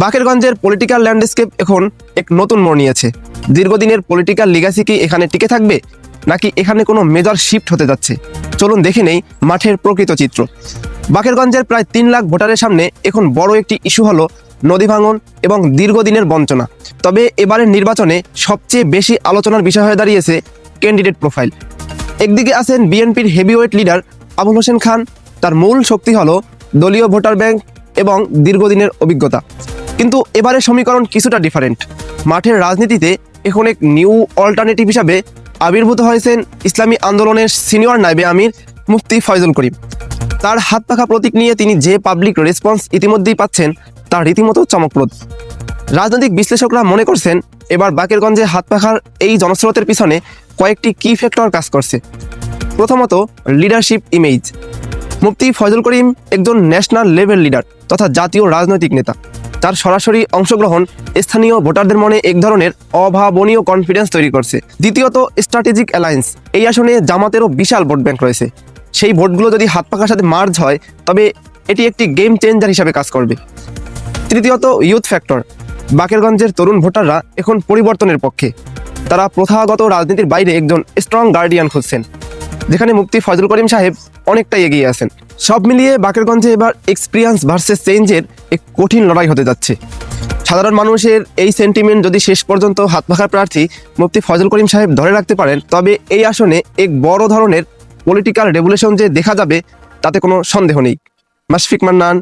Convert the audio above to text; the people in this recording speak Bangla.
বাকেরগঞ্জের পলিটিক্যাল ল্যান্ডস্কেপ এখন এক নতুন মোড় নিয়েছে। দীর্ঘদিনের পলিটিক্যাল লিগাসি কি এখানে টিকে থাকবে, নাকি এখানে কোনো মেজর শিফট হতে যাচ্ছে? চলুন দেখে নেই মাঠের প্রকৃত চিত্র। বাকেরগঞ্জের প্রায় 3 লাখ ভোটারের সামনে এখন বড় একটি ইস্যু হলো নদী ভাঙন এবং দীর্ঘদিনের বঞ্চনা। তবে এবারের নির্বাচনে সবচেয়ে বেশি আলোচনার বিষয় হয়ে দাঁড়িয়েছে ক্যান্ডিডেট প্রোফাইল। একদিকে আছেন বিএনপির হেভিওয়েট লিডার আবুল হোসেন খান। তার মূল শক্তি হলো দলীয় ভোটার ব্যাংক এবং দীর্ঘদিনের অভিজ্ঞতা। কিন্তু এবারের সমীকরণ কিছুটা ডিফারেন্ট। মাঠের রাজনীতিতে এখন এক নিউ অল্টারনেটিভ হিসাবে আবির্ভূত হয়েছেন ইসলামী আন্দোলনের সিনিয়র নায়েবে আমির মুফতি ফয়জুল করিম। তার হাত পাখা প্রতীক নিয়ে তিনি যে পাবলিক রেসপন্স ইতিমধ্যেই পাচ্ছেন তা রীতিমতো চমকপ্রদ। রাজনৈতিক বিশ্লেষকরা মনে করছেন এবার বাকেরগঞ্জে হাত পাখার এই জনস্রোতের পিছনে কয়েকটি কি ফ্যাক্টর কাজ করছে। প্রথমত, লিডারশিপ ইমেজ। মুফতি ফয়জুল করিম একজন ন্যাশনাল লেভেল লিডার তথা জাতীয় রাজনৈতিক নেতা। তার সরাসরি অংশগ্রহণ স্থানীয় ভোটারদের মনে এক ধরনের অভাবনীয় কনফিডেন্স তৈরি করছে। দ্বিতীয়ত, স্ট্র্যাটেজিক অ্যালায়েন্স। এই আসনে জামাতেরও বিশাল ভোট ব্যাংক রয়েছে। সেই ভোটগুলো যদি হাত পাখার সাথে মার্জ হয় তবে এটি একটি গেম চেঞ্জার হিসাবে কাজ করবে। তৃতীয়ত, ইউথ ফ্যাক্টর। বাকেরগঞ্জের তরুণ ভোটাররা এখন পরিবর্তনের পক্ষে। তারা প্রথাগত রাজনীতির বাইরে একজন স্ট্রং গার্ডিয়ান খুঁজছেন, যেখানে মুফতি ফয়জুল করিম সাহেব অনেকটাই এগিয়ে আছেন। সব মিলিয়ে বাকেরগঞ্জে এবার এক্সপিরিয়েন্স ভার্সেস চেঞ্জের এক কঠিন লড়াই হতে যাচ্ছে। সাধারণ মানুষের এই সেন্টিমেন্ট যদি শেষ পর্যন্ত হাত পাখার প্রার্থী মুফতি ফয়জুল করিম সাহেব ধরে রাখতে পারেন, তবে এই আসনে এক বড় ধরনের পলিটিক্যাল রেভলিউশন যে দেখা যাবে তাতে কোনো সন্দেহ নেই। মাশফিক মান্নান,